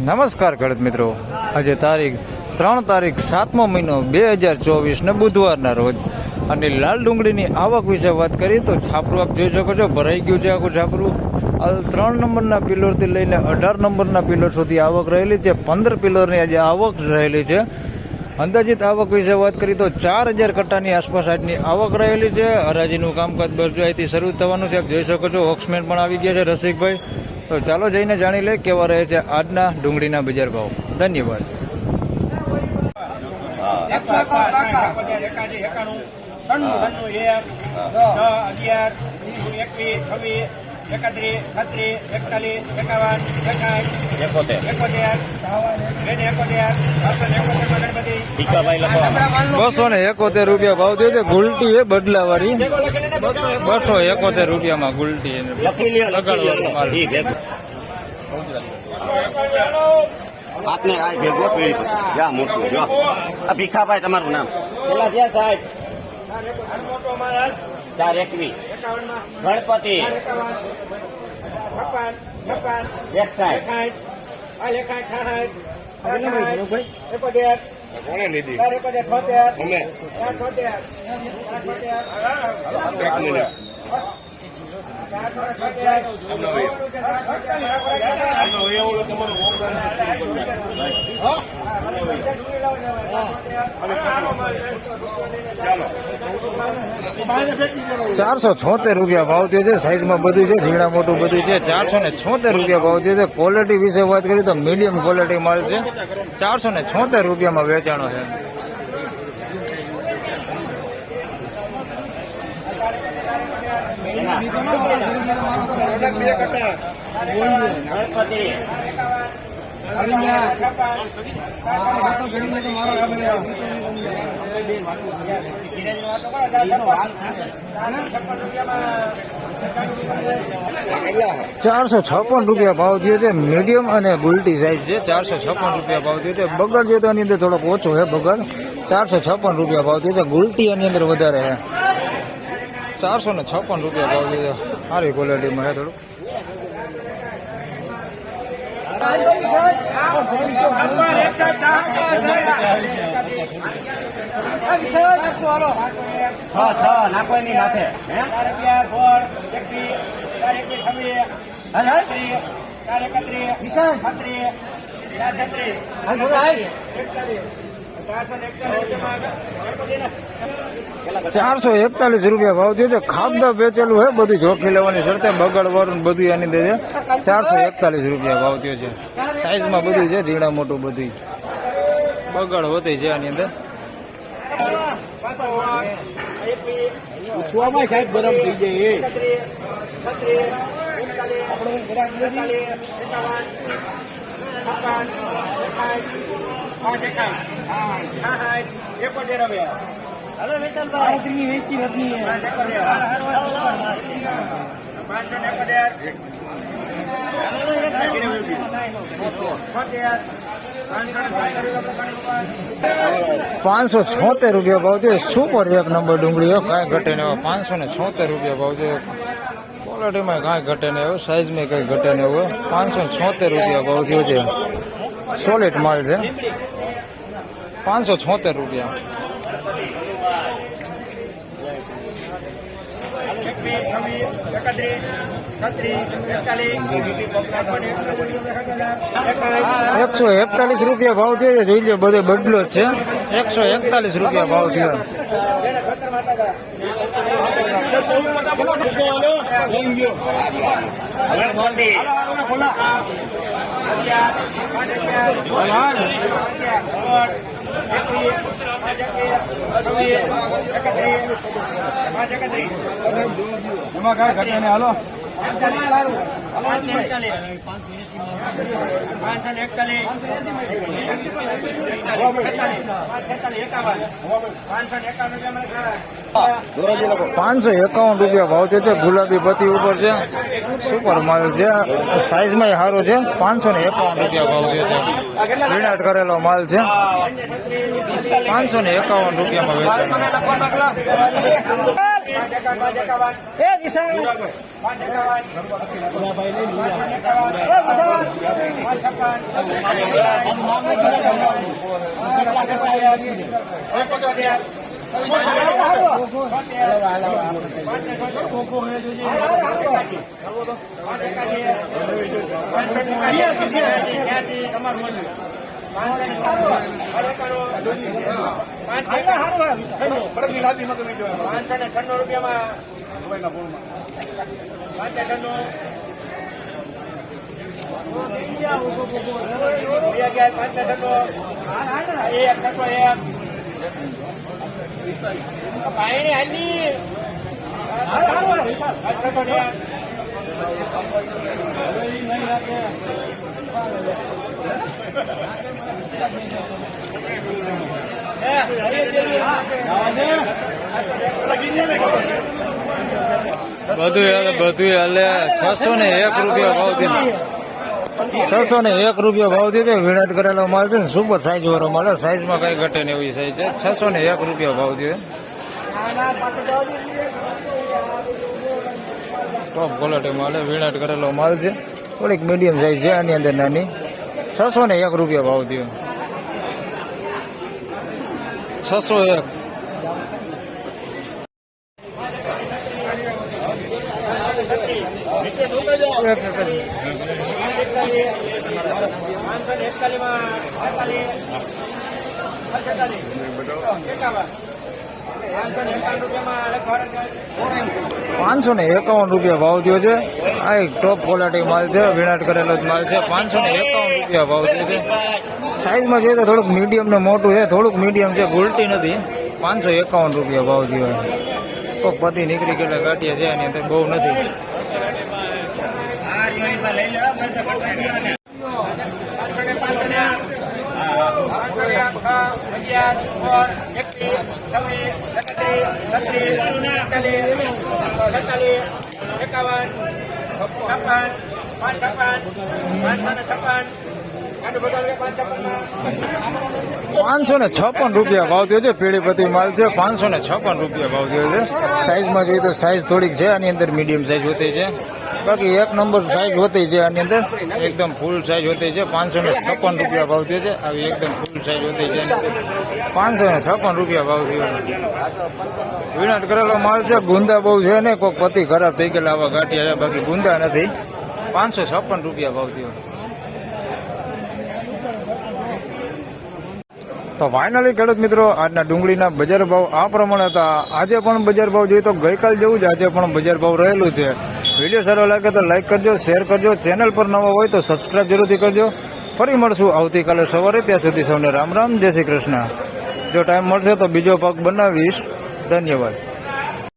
નમસ્કાર ખેડૂત મિત્રો, આજે તારીખ 3 તારીખ 7મો મહિનો 2024 ને બુધવારના રોજ અને લાલ ડુંગળીની આવક વિશે વાત કરીએ તો છાપરું આપ જોઈ શકો છો, ભરાઈ ગયું છે આખું છાપરું. 3 નંબરના પિલરથી લઈને 18 નંબરના પિલર સુધી આવક રહેલી છે. 15 પિલરની આજે આવક રહેલી છે. અંદાજિત આવક વિશે વાત કરીએ તો 4000 કટ્ટાની આસપાસ આજની આવક રહેલી છે. હરાજીનું કામકાજ બરજોઈથી શરૂ થવાનું છે. આપ જોઈ શકો છો ઓક્સમેન પણ આવી ગયા છે રસિકભાઈ. તો ચાલો જઈને જાણી લે કેવા રહે છે આજના ડુંગળીના બજાર ભાવ. ધન્યવાદ. ₹271 ભાવ થયો છે. ગુલટી એ બદલાવાળી ₹271 ગુલટી. આપને આ ભેગો જા મોટું જો આ ભીખાભાઈ તમારું નામ પેલા જ્યાં સાહેબ 421 ગણપતિ કોને લીધી 476 ભાવ થયો છે. સાઈઝમાં બધું છે, ઝીણા મોટું બધું છે. 476 ભાવ થયો છે. ક્વોલિટી વિશે વાત કરીએ તો મીડિયમ ક્વોલિટી માલ છે. ₹476 વેચાણો છે. ₹456 ભાવ થયો છે. મીડિયમ અને ગુલટી સાઈઝ છે. ₹456 ભાવ થયો છે. બગડ જો તો આની અંદર થોડોક ઓછો છે બગડ. ₹456 ભાવ થયો છે. ગુલટી આની અંદર વધારે છે. ₹456 ભાવ થયો છે. સારી ક્વોલિટીમાં છે થોડું. ₹441 ભાવ થયો છે. ખાબદા વેચેલું છે બધું, જોખી લેવાની શરતે બગડવાનું બધું એની અંદર છે. ₹441 ભાવ થયો છે. સાઈઝમાં બધું છે, ઝીણા મોટું બધું. બગડ હોતી છે આની અંદર. ગરમ થઈ જાય ₹576 ભાવ છે. સુપર 1 નંબર ડુંગળી, કાંઈ ઘટે નહીં. ₹576 ભાવ છે. ક્વોલિટીમાં કાંઈ ઘટે નહીં, સાઈઝમાં કંઈ ઘટે નહીં. ₹576 ભાવ થયો છે. સોલિડ માલ છે. ₹576. ₹141 ભાવ થયો છે. જોઈ લો બધો બદલો જ છે. ₹141 ભાવ થયો. એમાં કાંઈ ઘટે નહીં. હાલો ₹551 ભાવ છે. ગુલાબી પતિ ઉપર છે. સુપર માલ છે. સાઈઝમાં સારો છે. ₹551 ભાવ છે. રિનાટ કરેલો માલ છે. ₹551 વેચાય. બધું હાલે 601 રૂપિયા ભાવ દે 601 રૂપિયા ભાવ દીધો. વિનાટ કરેલો માલ છે ને સુપર સાઈઝ વાળો માલ, સાઈઝમાં કઈ ઘટે ને એવી સાઈઝ છે. 601 રૂપિયા ભાવ દે. ટોપ ક્વોલિટી માલ વિનાટ કરેલો માલ છે. થોડીક મીડિયમ સાઈઝ છે આની અંદર નાની. 601 રૂપિયા ભાવ દે. 601. ₹551 ભાવ થયો છે. આ એક ટોપ ક્વોલિટી માલ છે, વિનાટ કરેલો જ માલ છે. ₹551 ભાવ થયો છે. સાઈઝમાં જોઈએ તો થોડુંક મીડિયમ ને મોટું છે, થોડુંક મીડિયમ છે, ગુલટી નથી. ₹551 ભાવ થયો. કોક પતિ નીકળી ગયેલા ગાંઠિયા છે એની અંદર, બહુ નથી. ₹556 ભાવ થયો છે. પીળીપતિ માલ છે. ₹556 ભાવ થયો છે. સાઈઝમાં જોઈએ તો સાઈઝ થોડીક છે આની અંદર, મીડિયમ સાઈઝ હોતી છે. બાકી એક નંબર સાઈઝ હોતી છે આની અંદર, એકદમ ફૂલ સાઈઝ હોતી છે. ₹556 ભાવ થયો છે. આવી એકદમ ફૂલ સાઈઝ હોતી છે. ₹556 ભાવ થયો. વિનાટ કરેલો માલ છે. ગુંદા બહુ છે ને, કોઈ પતિ ખરાબ થઈ ગયેલા આવા ગાંઠિયા છે, બાકી ગુંદા નથી. ₹556 ભાવ થયો. તો ફાઇનલી ખેડૂત મિત્રો, આજના ડુંગળીના બજાર ભાવ આ પ્રમાણે હતા. આજે પણ બજાર ભાવ જોઈએ તો ગઈકાલ જેવું જ આજે પણ બજાર ભાવ રહેલું છે. વિડીયો સારો લાગે તો લાઈક કરજો, શેર કરજો. ચેનલ પર નવા હોય તો સબસ્ક્રાઇબ જરૂરથી કરજો. ફરી મળશું આવતીકાલે સવારે. ત્યાં સુધી સૌને રામ રામ, જય શ્રી કૃષ્ણ. જો ટાઈમ મળશે તો બીજો ભાગ બનાવીશ. ધન્યવાદ.